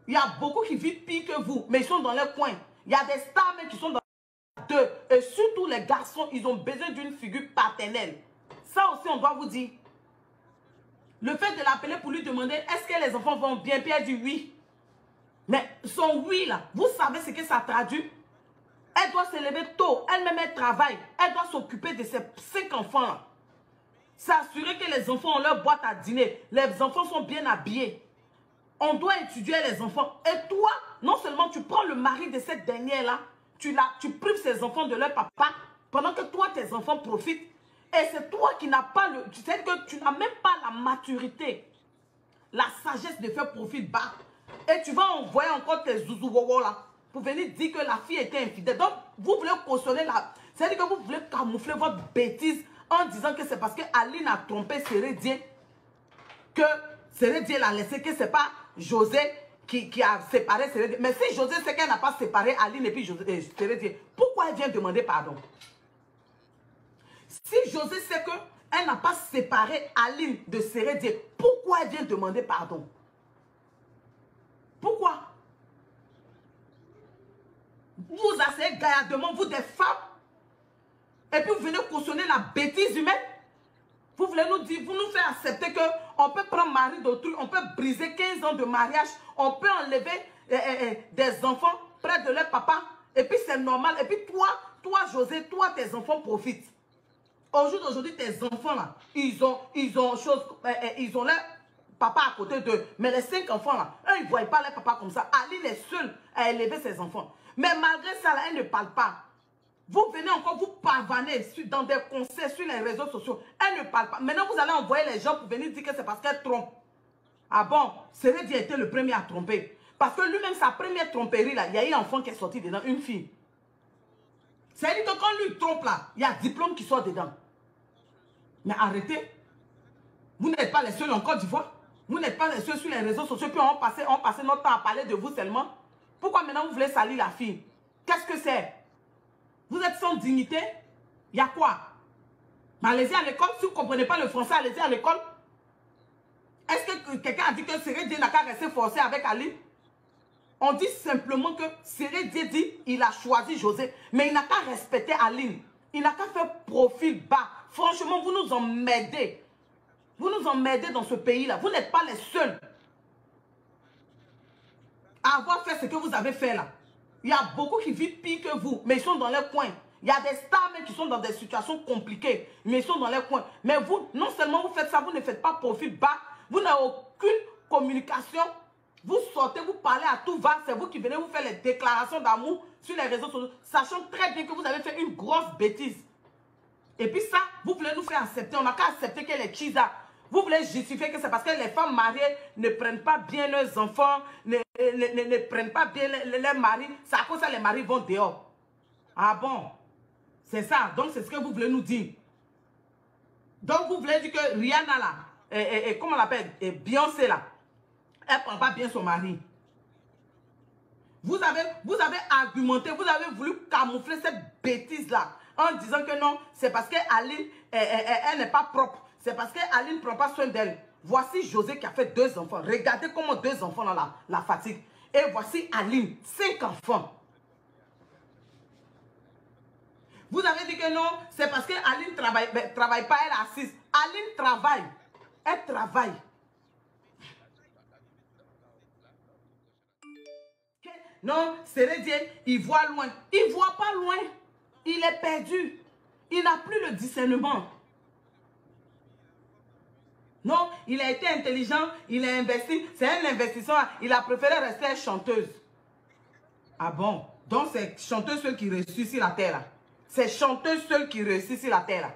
Il y a beaucoup qui vivent pire que vous, mais ils sont dans les coins. Il y a des stars même qui sont dans deux. Et surtout les garçons, ils ont besoin d'une figure paternelle. Ça aussi, on doit vous dire. Le fait de l'appeler pour lui demander est-ce que les enfants vont bien, Pierre dit oui. Mais son oui là, vous savez ce que ça traduit? Elle doit se lever tôt, elle-même elle travaille, elle doit s'occuper de ses 5 enfants là. S'assurer que les enfants ont leur boîte à dîner, les enfants sont bien habillés. On doit étudier les enfants. Et toi, non seulement tu prends le mari de cette dernière là, tu prives ses enfants de leur papa, pendant que toi, tes enfants profitent. Et c'est toi qui n'as pas le... Tu sais que tu n'as même pas la maturité, la sagesse de faire profit bas. Et tu vas envoyer encore tes zouzouwowo là, pour venir dire que la fille était infidèle. Donc, vous voulez cautionner la... C'est-à-dire que vous voulez camoufler votre bêtise en disant que c'est parce que Aline a trompé Sérédier, que Sérédier l'a laissé, que c'est pas José qui a séparé Sérédier. Mais si José sait qu'elle n'a pas séparé Aline et puis Sérédier, pourquoi elle vient demander pardon? Si José sait qu'elle n'a pas séparé Aline de Sérédier, pourquoi elle vient demander pardon? Pourquoi? Vous asseyez gaillardement, vous des femmes, et puis vous venez cautionner la bêtise humaine. Vous voulez nous dire, vous nous faites accepter qu'on peut prendre mari d'autrui, on peut briser 15 ans de mariage, on peut enlever des enfants près de leur papa, et puis c'est normal. Et puis toi José, toi tes enfants profitent. Au jour d'aujourd'hui, tes enfants là, ils ont leur papa à côté d'eux. Mais les 5 enfants là, eux ils ne voient pas leur papa comme ça. Aline est seule à élever ses enfants. Mais malgré ça là, elle ne parle pas. Vous venez encore vous pavaner dans des concerts sur les réseaux sociaux. Elle ne parle pas. Maintenant, vous allez envoyer les gens pour venir dire que c'est parce qu'elle trompe. Ah bon? Sérédier a été le premier à tromper. Parce que lui-même, sa première tromperie, là, il y a eu un enfant qui est sorti dedans, une fille. C'est-à-dire que quand lui trompe, là, il y a diplôme qui sort dedans. Mais arrêtez. Vous n'êtes pas les seuls en Côte d'Ivoire. Vous n'êtes pas les seuls sur les réseaux sociaux. Puis on passe notre temps à parler de vous seulement. Pourquoi maintenant vous voulez salir la fille? Qu'est-ce que c'est? Vous êtes sans dignité? Il y a quoi? Mais allez-y à l'école. Si vous ne comprenez pas le français, allez-y à l'école. Est-ce que quelqu'un a dit que Sérédier n'a qu'à rester forcé avec Ali? On dit simplement que Sérédier dit il a choisi José. Mais il n'a qu'à respecter Aline. Il n'a qu'à faire profil bas. Franchement, vous nous emmerdez. Vous nous emmerdez dans ce pays-là. Vous n'êtes pas les seuls à avoir fait ce que vous avez fait là. Il y a beaucoup qui vivent pire que vous, mais ils sont dans les coins. Il y a des stars même qui sont dans des situations compliquées, mais ils sont dans les coins. Mais vous, non seulement vous faites ça, vous ne faites pas profil bas, vous n'avez aucune communication. Vous sortez, vous parlez à tout va, c'est vous qui venez vous faire les déclarations d'amour sur les réseaux sociaux, sachant très bien que vous avez fait une grosse bêtise. Et puis ça, vous voulez nous faire accepter, on n'a qu'à accepter qu'elle est chisa. Vous voulez justifier que c'est parce que les femmes mariées ne prennent pas bien leurs enfants, ne prennent pas bien leurs maris. C'est à cause de ça que les maris vont dehors. Ah bon? C'est ça. Donc c'est ce que vous voulez nous dire. Donc vous voulez dire que Rihanna là, comment on l'appelle, Beyoncé là, elle ne prend pas bien son mari. Vous avez argumenté, vous avez voulu camoufler cette bêtise là en disant que non, c'est parce qu'Aline, elle n'est pas propre. C'est parce qu'Aline ne prend pas soin d'elle. Voici José qui a fait 2 enfants. Regardez comment 2 enfants là, la fatigue. Et voici Aline, 5 enfants. Vous avez dit que non, c'est parce qu'Aline ne travaille pas, elle est assise. Aline travaille. Elle travaille. Non, Sérédier, il voit loin. Il ne voit pas loin. Il est perdu. Il n'a plus le discernement. Non, il a été intelligent, il a investi. C'est un investissement. Il a préféré rester chanteuse. Ah bon? Donc c'est chanteuse seule qui réussit sur la terre. C'est chanteuse seule qui réussit sur la terre.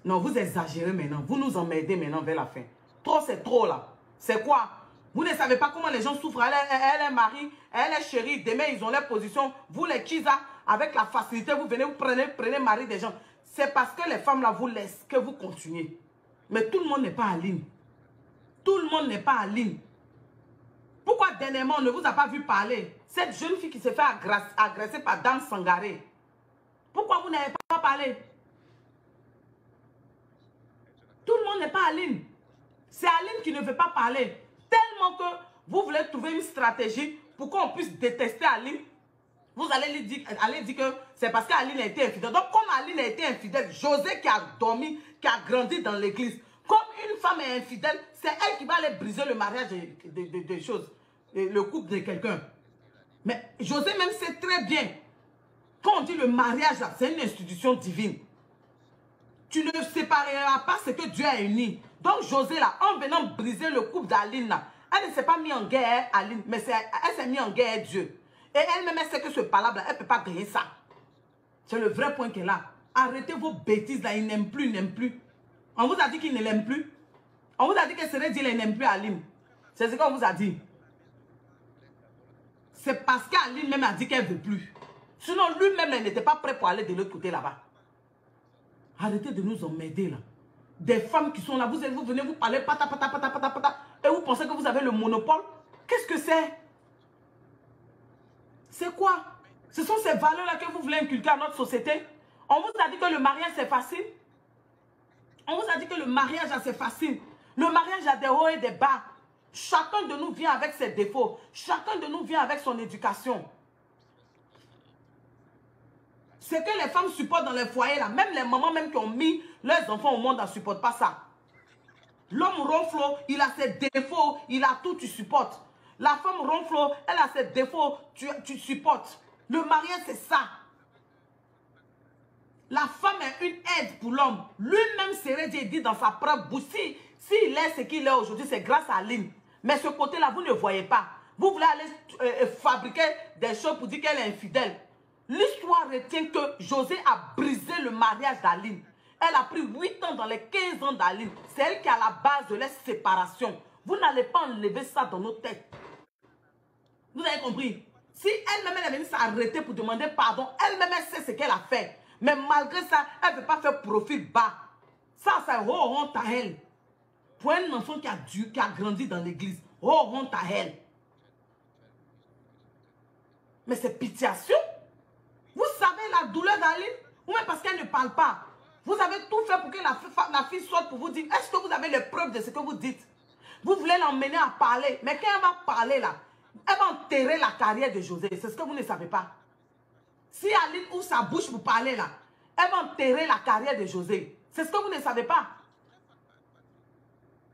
Non, vous exagérez maintenant. Vous nous emmerdez maintenant vers la fin. Trop, c'est trop là. C'est quoi? Vous ne savez pas comment les gens souffrent. Elle est mari, elle est chérie. Demain, ils ont leur position. Vous, les Kisa, avec la facilité, vous venez, vous prenez mari des gens. C'est parce que les femmes là vous laissent que vous continuez. Mais tout le monde n'est pas en ligne. Tout le monde n'est pas en ligne. Pourquoi dernièrement on ne vous a pas vu parler? Cette jeune fille qui s'est fait agresser par Dame Sangaré. Pourquoi vous n'avez pas parlé? Tout le monde n'est pas en ligne. C'est Aline qui ne veut pas parler. Tellement que vous voulez trouver une stratégie pour qu'on puisse détester Aline. Vous allez lui dire, que c'est parce qu'Aline a été infidèle. Donc, comme Aline a été infidèle, José qui a dormi, qui a grandi dans l'église, comme une femme est infidèle, c'est elle qui va aller briser le mariage des choses, le couple de quelqu'un. Mais José même sait très bien, quand on dit le mariage, c'est une institution divine. Tu ne sépareras pas ce que Dieu a uni. Donc José, là, en venant briser le couple d'Aline, elle ne s'est pas mise en guerre, Aline, mais elle s'est mise en guerre, Dieu. Et elle-même, elle sait que ce palabre, elle ne peut pas gagner ça. C'est le vrai point qu'elle a. Arrêtez vos bêtises, là, il n'aime plus, il n'aime plus. On vous a dit qu'il ne l'aime plus. On vous a dit que Séré dit qu'il n'aime plus Aline. C'est ce qu'on vous a dit. C'est parce qu'Aline même a dit qu'elle ne veut plus. Sinon, lui-même, il n'était pas prêt pour aller de l'autre côté là-bas. Arrêtez de nous emmerder là. Des femmes qui sont là, vous venez vous parler pata, et vous pensez que vous avez le monopole. Qu'est-ce que c'est? C'est quoi? Ce sont ces valeurs-là que vous voulez inculquer à notre société. On vous a dit que le mariage c'est facile. On vous a dit que le mariage c'est facile. Le mariage a des hauts et des bas. Chacun de nous vient avec ses défauts. Chacun de nous vient avec son éducation. Ce que les femmes supportent dans les foyers, là, même les mamans même qui ont mis leurs enfants au monde ne supportent pas ça. L'homme ronflo, il a ses défauts, il a tout, tu supportes. La femme ronflo, elle a ses défauts, tu supportes. Le mariage, c'est ça. La femme est une aide pour l'homme. Lui-même, Séré Dieu dit dans sa propre bouche, s'il est ce qu'il est aujourd'hui, c'est grâce à Aline. Mais ce côté-là, vous ne voyez pas. Vous voulez aller fabriquer des choses pour dire qu'elle est infidèle. L'histoire retient que José a brisé le mariage d'Aline. Elle a pris 8 ans dans les 15 ans d'Aline. C'est elle qui est à la base de la séparation. Vous n'allez pas enlever ça dans nos têtes. Vous avez compris? Si elle-même est venue s'arrêter pour demander pardon, elle-même elle sait ce qu'elle a fait. Mais malgré ça, elle ne veut pas faire profil bas. Ça, c'est honte à elle. Pour un enfant qui a grandi dans l'église, honte à elle. Mais c'est pitiation. Vous savez la douleur d'Aline? Ou même parce qu'elle ne parle pas. Vous avez tout fait pour que la fille sorte pour vous dire, est-ce que vous avez les preuves de ce que vous dites? Vous voulez l'emmener à parler. Mais quand elle va parler là, elle va enterrer la carrière de José. C'est ce que vous ne savez pas. Si Aline ouvre sa bouche pour parler là, elle va enterrer la carrière de José. C'est ce que vous ne savez pas.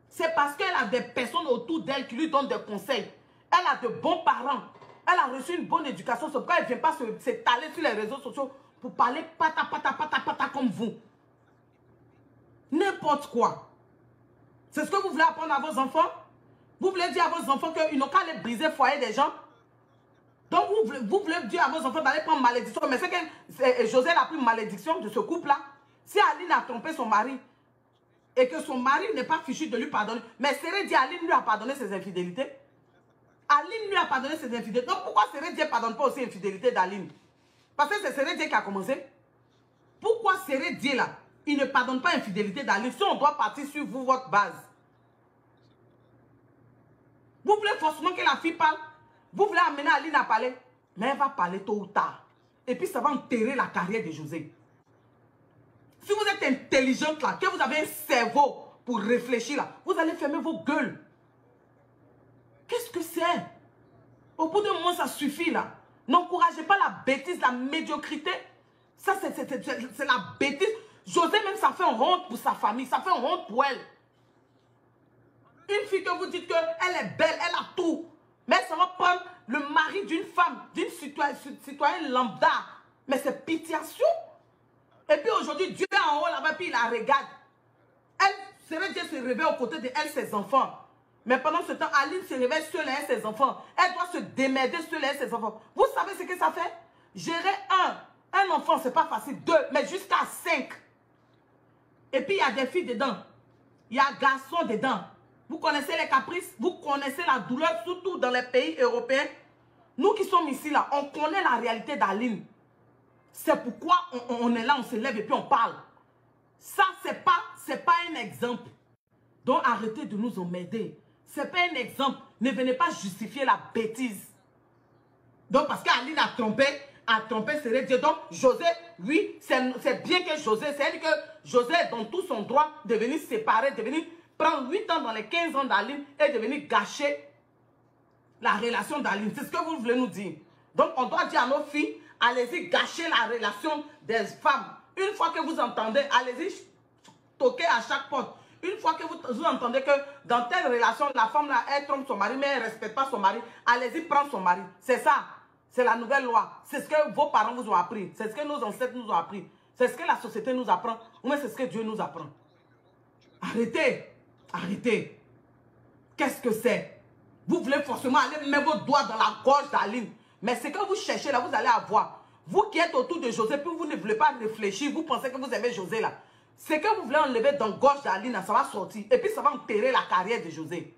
C'est parce qu'elle a des personnes autour d'elle qui lui donnent des conseils. Elle a de bons parents. Elle a reçu une bonne éducation. C'est pourquoi elle ne vient pas s'étaler sur les réseaux sociaux pour parler pata comme vous. N'importe quoi. C'est ce que vous voulez apprendre à vos enfants? Vous voulez dire à vos enfants qu'ils n'ont qu'à aller briser le foyer des gens? Donc vous voulez dire à vos enfants d'aller prendre malédiction. Mais c'est que José a pris malédiction de ce couple-là. Si Aline a trompé son mari et que son mari n'est pas fichu de lui pardonner. Mais Séré dit Aline lui a pardonné ses infidélités. Aline lui a pardonné ses infidélités. Donc pourquoi Séré Dieu ne pardonne pas aussi l'infidélité d'Aline? Parce que c'est Séré Dieu qui a commencé. Pourquoi Séré Dieu là, il ne pardonne pas l'infidélité d'Aline si on doit partir sur vous, votre base? Vous voulez forcément que la fille parle? Vous voulez amener Aline à parler? Mais elle va parler tôt ou tard. Et puis ça va enterrer la carrière de José. Si vous êtes intelligente là, que vous avez un cerveau pour réfléchir là, vous allez fermer vos gueules. Qu'est-ce que c'est? Au bout d'un moment, ça suffit là. N'encouragez pas la bêtise, la médiocrité. Ça, c'est la bêtise. José même, ça fait honte pour sa famille. Ça fait honte pour elle. Une fille que vous dites qu'elle est belle, elle a tout. Mais ça va prendre le mari d'une femme, d'une citoyenne lambda. Mais c'est pitiation. Et puis aujourd'hui, Dieu est en haut là-bas, puis il la regarde. Elle serait Dieu se réveille aux côtés de elle, ses enfants. Mais pendant ce temps, Aline se réveille seule et ses enfants. Elle doit se démerder seule et ses enfants. Vous savez ce que ça fait? Gérer un enfant, c'est pas facile. 2, mais jusqu'à 5. Et puis il y a des filles dedans. Il y a garçons dedans. Vous connaissez les caprices? Vous connaissez la douleur, surtout dans les pays européens. Nous qui sommes ici, là, on connaît la réalité d'Aline. C'est pourquoi on est là, on se lève et puis on parle. Ça, c'est pas un exemple. Donc arrêtez de nous emmerder. C'est pas un exemple. Ne venez pas justifier la bêtise. Donc parce qu'Aline a trompé Séré Dieu. Donc José, oui, c'est bien que José, c'est elle que José est dans tout son droit de venir séparer, de venir prendre 8 ans dans les 15 ans d'Aline et de venir gâcher la relation d'Aline. C'est ce que vous voulez nous dire. Donc, on doit dire à nos filles, allez-y, gâchez la relation des femmes. Une fois que vous entendez, allez-y, toquez à chaque porte. Une fois que vous entendez que dans telle relation, la femme, là, elle trompe son mari, mais elle ne respecte pas son mari, allez-y, prendre son mari. C'est ça. C'est la nouvelle loi. C'est ce que vos parents vous ont appris. C'est ce que nos ancêtres nous ont appris. C'est ce que la société nous apprend. Ou bien c'est ce que Dieu nous apprend. Arrêtez. Arrêtez. Qu'est-ce que c'est? Vous voulez forcément aller mettre vos doigts dans la gorge d'Aline. Mais ce que vous cherchez là, vous allez avoir. Vous qui êtes autour de José, puis vous ne voulez pas réfléchir, vous pensez que vous aimez José là. Ce que vous voulez enlever dans la gorge d'Aline, ça va sortir. Et puis ça va enterrer la carrière de José.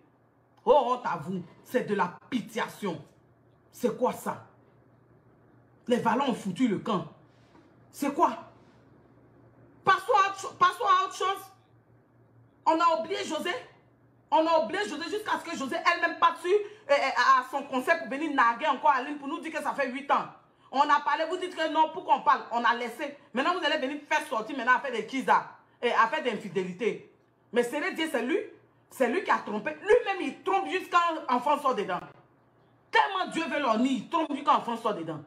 Oh, honte à vous. C'est de la pitiation. C'est quoi ça? Les valons ont foutu le camp. C'est quoi? Passons à autre chose. On a oublié José. On a oublié José jusqu'à ce que José elle-même parte à son conseil pour venir narguer encore Aline pour nous dire que ça fait 8 ans. On a parlé, vous dites que non, pourquoi on parle? On a laissé. Maintenant, vous allez venir faire sortir maintenant à faire des kizas et à faire des infidélités. Mais c'est vrai, Dieu, c'est lui qui a trompé. Lui-même, il trompe jusqu'à un enfant sort dedans. Tellement Dieu veut l'honneur, il trompe jusqu'à un enfant sort dedans.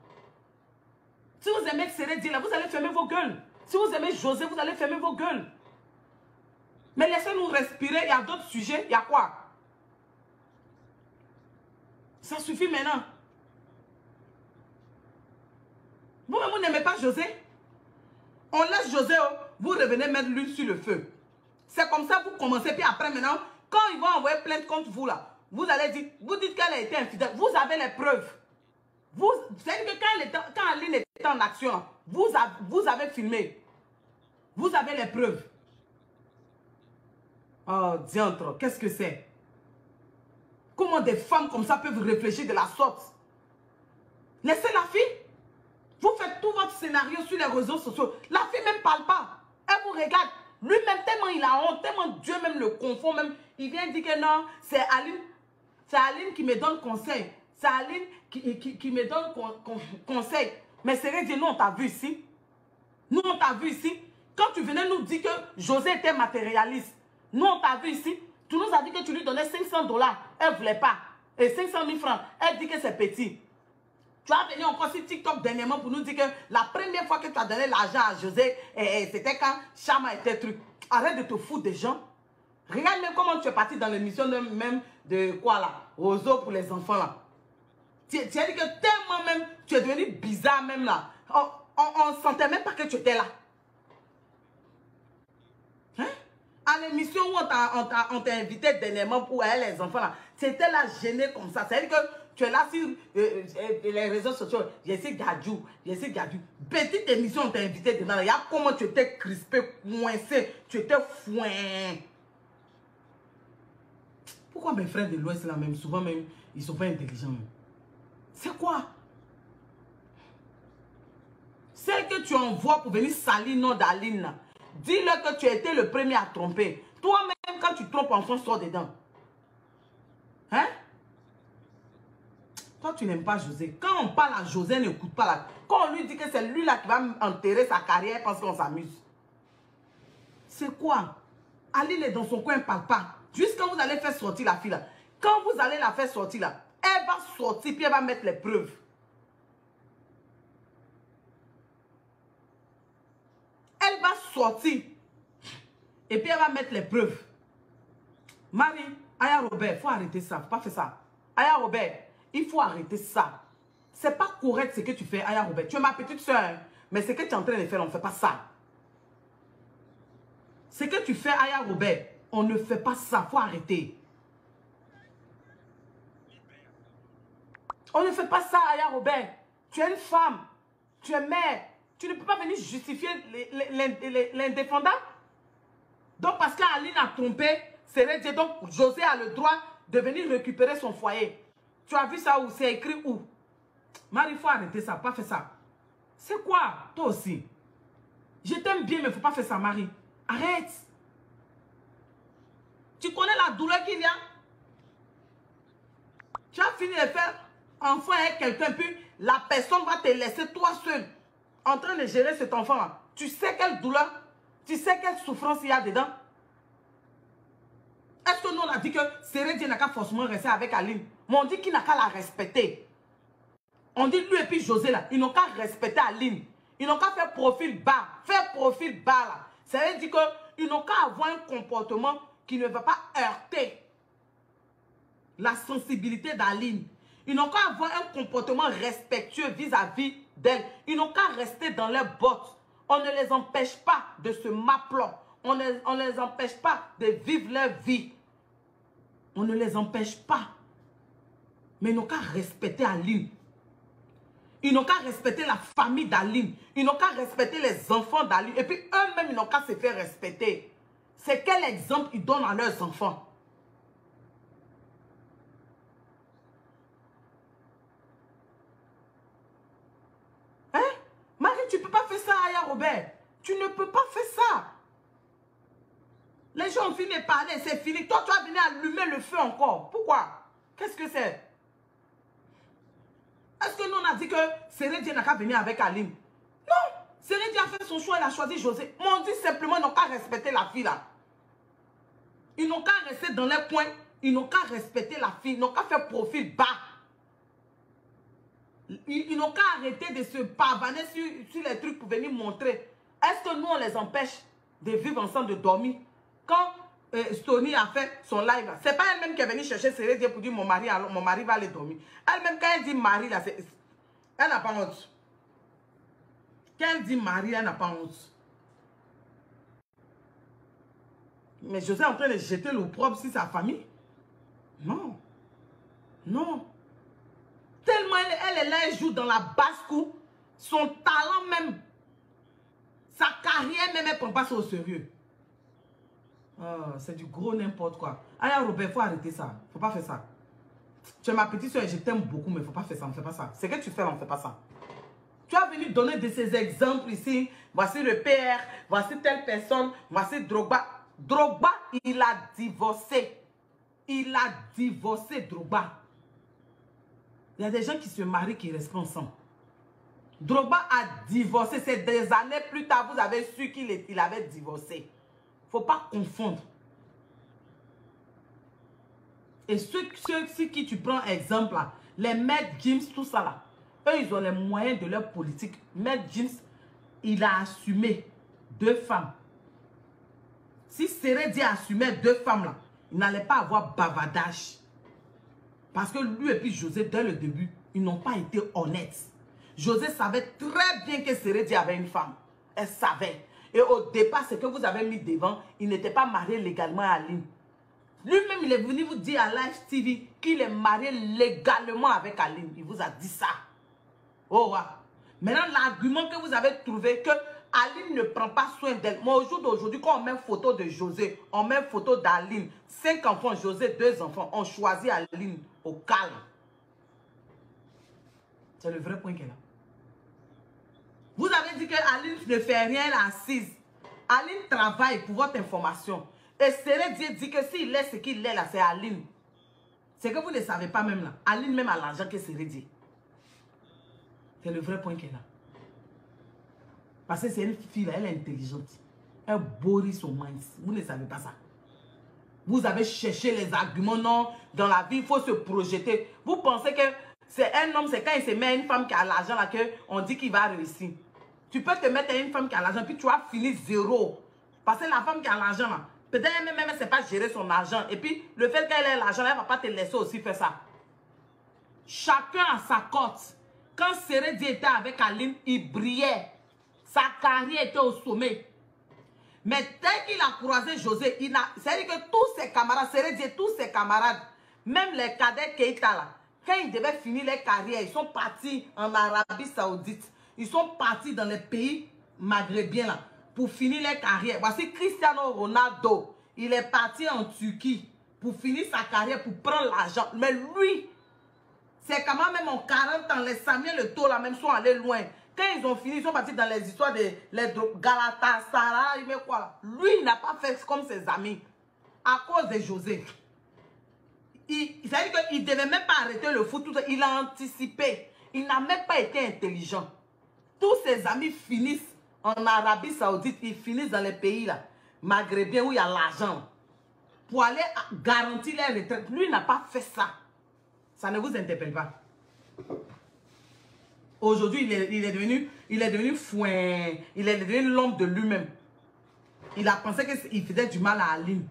Si vous aimez Sérédie, là, vous allez fermer vos gueules. Si vous aimez José, vous allez fermer vos gueules. Mais laissez-nous respirer. Il y a d'autres sujets. Il y a quoi? Ça suffit maintenant. Vous-même, vous n'aimez pas José? On laisse José, oh, vous revenez mettre l'huile sur le feu. C'est comme ça, vous commencez. Puis après, maintenant, quand ils vont envoyer plainte contre vous, là, vous allez dire, vous dites qu'elle a été infidèle. Vous avez les preuves. Vous savez que quand Aline était en action, vous avez filmé. Vous avez les preuves. Oh, diantre, qu'est-ce que c'est? Comment des femmes comme ça peuvent réfléchir de la sorte? Laissez la fille. Vous faites tout votre scénario sur les réseaux sociaux. La fille même ne parle pas. Elle vous regarde. Lui-même, tellement il a honte, tellement Dieu même le confond. Même, il vient dire que non, c'est Aline qui me donne conseil. C'est Aline qui me donne conseil. Mais c'est vrai, nous, on t'a vu ici. Nous, on t'a vu ici. Quand tu venais nous dire que José était matérialiste, nous, on t'a vu ici. Tu nous as dit que tu lui donnais 500 $. Elle ne voulait pas. Et 500 000 francs. Elle dit que c'est petit. Tu as venu encore sur TikTok dernièrement pour nous dire que la première fois que tu as donné l'argent à José, c'était quand Chama était truc. Arrête de te foutre des gens. Regarde même comment tu es parti dans l'émission même de quoi là? Roseau pour les enfants là. Tu as dit que tellement même, tu es devenu bizarre même là. On ne sentait même pas que tu étais là. Hein? À l'émission où on t'a invité dernièrement pour aller les enfants là, c'était là gêné comme ça. C'est-à-dire que tu es là sur les réseaux sociaux. Jessie Gadjou. Petite émission, on t'a invité dedans. Il y a comment tu étais crispé, coincé. Tu étais foin. Pourquoi mes frères de l'Ouest là même, souvent même, ils ne sont pas intelligents. C'est quoi? Celle que tu envoies pour venir salir nom d'Aline là. Dis-leur que tu as été le premier à tromper. Toi-même, quand tu trompes, enfant sort dedans. Hein? Toi, tu n'aimes pas José. Quand on parle à José, n'écoute pas là. Quand on lui dit que c'est lui là qui va enterrer sa carrière parce qu'on s'amuse. C'est quoi? Aline est dans son coin, elle ne parle pas. Juste quand vous allez faire sortir la fille là. Quand vous allez la faire sortir là, elle va sortir puis elle va mettre les preuves. Elle va sortir. Et puis elle va mettre les preuves. Marie, Aya Robert, il faut arrêter ça. Il ne faut pas faire ça. Aya Robert, il faut arrêter ça. C'est pas correct ce que tu fais, Aya Robert. Tu es ma petite soeur. Hein? Mais ce que tu es en train de faire, on ne fait pas ça. Ce que tu fais, Aya Robert, on ne fait pas ça. Il faut arrêter. On ne fait pas ça, Aya Robert. Tu es une femme. Tu es mère. Tu ne peux pas venir justifier l'indéfendable. Donc, parce qu'Aline a trompé, c'est vrai, donc José a le droit de venir récupérer son foyer. Tu as vu ça où? C'est écrit où? Marie, il faut arrêter ça, pas faire ça. C'est quoi? Toi aussi. Je t'aime bien, mais il ne faut pas faire ça, Marie. Arrête. Tu connais la douleur qu'il y a? Tu as fini de faire enfant avec quelqu'un, puis la personne va te laisser toi seul en train de gérer cet enfant-là. Tu sais quelle douleur, tu sais quelle souffrance il y a dedans? Est-ce que nous on a dit que Sérédie n'a qu'à forcément rester avec Aline? Mais on dit qu'il n'a qu'à la respecter. On dit lui et puis José là, ils n'ont qu'à respecter Aline. Ils n'ont qu'à faire profil bas. Faire profil bas là. Ça veut dire qu'ils n'ont qu'à avoir un comportement qui ne va pas heurter la sensibilité d'Aline. Ils n'ont qu'à avoir un comportement respectueux vis-à-vis d'elle. Ils n'ont qu'à rester dans leurs bottes. On ne les empêche pas de se mapler. On ne les empêche pas de vivre leur vie. On ne les empêche pas. Mais ils n'ont qu'à respecter Aline. Ils n'ont qu'à respecter la famille d'Aline. Ils n'ont qu'à respecter les enfants d'Aline. Et puis eux-mêmes, ils n'ont qu'à se faire respecter. C'est quel exemple ils donnent à leurs enfants? Hein? Marie, tu ne peux pas faire ça, Aya Robert. Tu ne peux pas faire ça. Les gens ont fini de parler, c'est fini. Toi, tu vas venir allumer le feu encore. Pourquoi? Qu'est-ce que c'est? Est-ce que nous, on a dit que Sérédia n'a qu'à venir avec Aline? Non. Sérédia a fait son choix, elle a choisi José. Mais on dit simplement, ils n'ont qu'à respecter la fille là. Ils n'ont qu'à rester dans les coins. Ils n'ont qu'à respecter la fille. Ils n'ont qu'à faire profil bas. Ils n'ont qu'à arrêter de se pavaner sur les trucs pour venir montrer. Est-ce que nous, on les empêche de vivre ensemble, de dormir? Quand Stony a fait son live, c'est pas elle-même qui est venue chercher Sérédia pour dire mon mari va aller dormir. Elle-même, quand elle dit mari, là, elle n'a pas honte. Quand elle dit mari, elle n'a pas honte. Mais José est en train de jeter l'opprobre sur sa famille? Non. Non. Tellement elle est là, elle joue dans la basse-cour. Son talent même, sa carrière même, elle ne prend pas ça au sérieux. Oh, c'est du gros n'importe quoi. Aya Robert, il faut arrêter ça. Il ne faut pas faire ça. Tu es ma petite soeur et je t'aime beaucoup, mais il ne faut pas faire ça. On ne fait pas ça. Ce que tu fais, on ne fait pas ça. Tu as venu donner de ces exemples ici. Voici le PR, voici telle personne, voici Drogba. Drogba, il a divorcé. Il a divorcé, Drogba. Il y a des gens qui se marient, qui restent ensemble. Drogba a divorcé. C'est des années plus tard, vous avez su qu'il avait divorcé. Il ne faut pas confondre. Et ceux qui tu prends exemple, là, les Maître Gims, tout ça là, eux, ils ont les moyens de leur politique. Maître Gims, il a assumé 2 femmes. Si Sérédia assumait 2 femmes là, il n'allait pas avoir bavardage. Parce que lui et puis José, dès le début, ils n'ont pas été honnêtes. José savait très bien que Sérédia avait une femme. Elle savait. Et au départ, ce que vous avez mis devant, il n'était pas marié légalement à Aline. Lui-même, il est venu vous dire à Live TV qu'il est marié légalement avec Aline. Il vous a dit ça. Oh, ouais. Maintenant, l'argument que vous avez trouvé, que Aline ne prend pas soin d'elle. Moi, au jour d'aujourd'hui, quand on met une photo de José, on met une photo d'Aline. 5 enfants, José, 2 enfants. On choisit Aline au calme. C'est le vrai point qu'elle a. Vous avez dit que Aline ne fait rien, elle est assise. Aline travaille pour votre information. Et Sérédia dit que s'il est ce qu'il est là, c'est Aline. C'est que vous ne savez pas même là. Aline même a l'argent que Sérédia. C'est le vrai point qu'elle a. Parce que c'est une fille là, elle est intelligente. Elle bourrit son mind. Vous ne savez pas ça. Vous avez cherché les arguments, non. Dans la vie, il faut se projeter. Vous pensez que c'est un homme, c'est quand il se met à une femme qui a l'argent là qu'on dit qu'il va réussir. Tu peux te mettre à une femme qui a l'argent, puis tu vas finir zéro. Parce que la femme qui a l'argent là, peut-être même elle ne sait pas gérer son argent. Et puis, le fait qu'elle ait l'argent, elle ne va pas te laisser aussi faire ça. Chacun a sa cote. Quand Sérédia était avec Aline, il brillait. Sa carrière était au sommet. Mais dès qu'il a croisé José, c'est-à-dire que tous ses camarades, Sérédia, tous ses camarades, même les cadets Keita là, quand ils devaient finir leur carrière, ils sont partis en Arabie Saoudite. Ils sont partis dans les pays maghrébiens là, pour finir leur carrière. Voici Cristiano Ronaldo. Il est parti en Turquie pour finir sa carrière, pour prendre l'argent. Mais lui, ses camarades même en 40 ans, les Samuel Eto'o là même sont allés loin. Quand ils ont fini, ils sont partis dans les histoires de Galatasaray, mais quoi là. Lui, il n'a pas fait comme ses amis. À cause de José. C'est-à-dire qu'il ne devait même pas arrêter le foot. Il a anticipé. Il n'a même pas été intelligent. Tous ses amis finissent en Arabie Saoudite. Ils finissent dans les pays là, maghrébiens où il y a l'argent. Pour aller garantir les retraites. Lui, il n'a pas fait ça. Ça ne vous interpelle pas. Aujourd'hui, il est devenu foin. Il est devenu l'homme de lui-même. Il a pensé qu'il faisait du mal à Aline.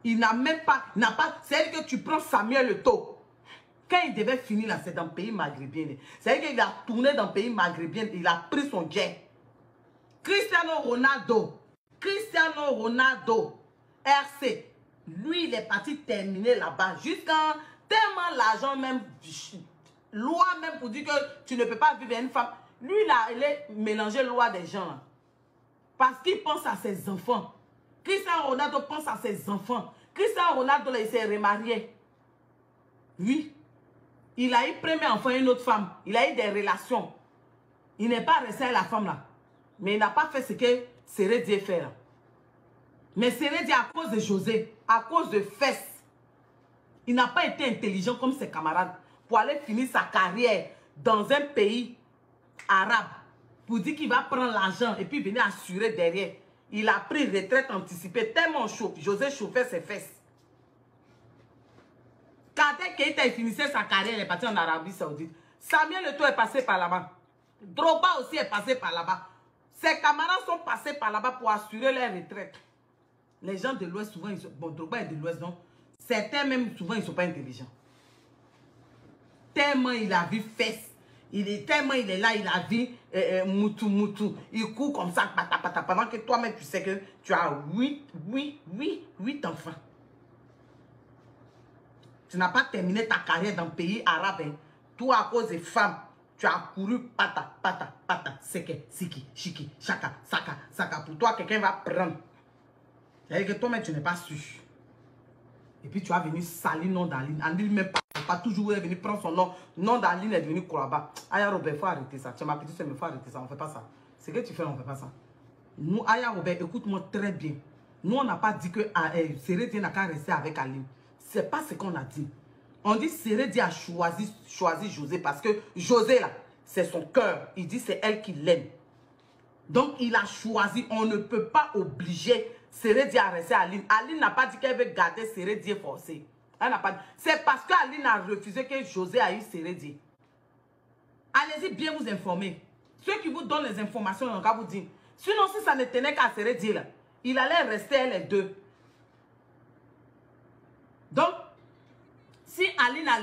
Il n'a même pas... C'est elle que tu prends Samuel Eto'o. Quand il devait finir là, c'est dans le pays maghrébien. C'est elle qu'il a tourné dans le pays maghrébien. Il a pris son jet. Cristiano Ronaldo, RC, lui, il est parti terminer là-bas. Jusqu'à tellement l'argent même, loi même pour dire que tu ne peux pas vivre une femme. Lui, là, il est mélangé loi des gens. Là. Parce qu'il pense à ses enfants. Cristiano Ronaldo pense à ses enfants. Cristiano Ronaldo, là, il s'est remarié. Oui. Il a eu premier enfant et une autre femme. Il a eu des relations. Il n'est pas resté avec la femme là. Mais il n'a pas fait ce que Sérédié fait là. Mais Sérédié, à cause de José, à cause de fesses, il n'a pas été intelligent comme ses camarades pour aller finir sa carrière dans un pays arabe pour dire qu'il va prendre l'argent et puis venir assurer derrière. Il a pris retraite anticipée tellement chaud. José chauffait ses fesses. Quand Keita finissait sa carrière, il est parti en Arabie Saoudite. Samuel Eto'o est passé par là-bas. Drogba aussi est passé par là-bas. Ses camarades sont passés par là-bas pour assurer leur retraite. Les gens de l'Ouest, souvent, ils sont... Bon, Drogba est de l'Ouest, donc certains même, souvent, ils ne sont pas intelligents. Tellement il a vu fesses. Tellement il est là, il a vu moutou. Il court comme ça, pata, pendant que toi-même, tu sais que tu as 8 enfants. Tu n'as pas terminé ta carrière dans le pays arabe. Hein. Toi, à cause des femmes, tu as couru pata, seke, siki, chiki, chaka, saka. Pour toi, quelqu'un va prendre. C'est-à-dire que toi-même, tu n'es pas sûr. Et puis, tu as venu salir nom d'Aline. Aline même pas toujours est venu prendre son nom. Nom d'Aline est devenu Kouraba. Aya Robert, il faut arrêter ça. Tu m'as dit, il faut arrêter ça. On ne fait pas ça. Ce que tu fais, on ne fait pas ça. Nous, Aya Robert, écoute-moi très bien. Nous, on n'a pas dit que Sérédié n'a qu'à rester avec Aline. Ce n'est pas ce qu'on a dit. On dit Sérédié a choisi José parce que José, là, c'est son cœur. Il dit c'est elle qui l'aime. Donc, il a choisi. On ne peut pas obliger Sérédié à rester à Aline. Aline n'a pas dit qu'elle veut garder Sérédié forcé. Elle n'a pas dit. C'est parce qu'Aline a refusé que José a eu Sérédié. Allez-y bien vous informer. Ceux qui vous donnent les informations, on va vous dire. Sinon, si ça ne tenait qu'à Sérédié, là, il allait rester les deux. Donc, si Aline a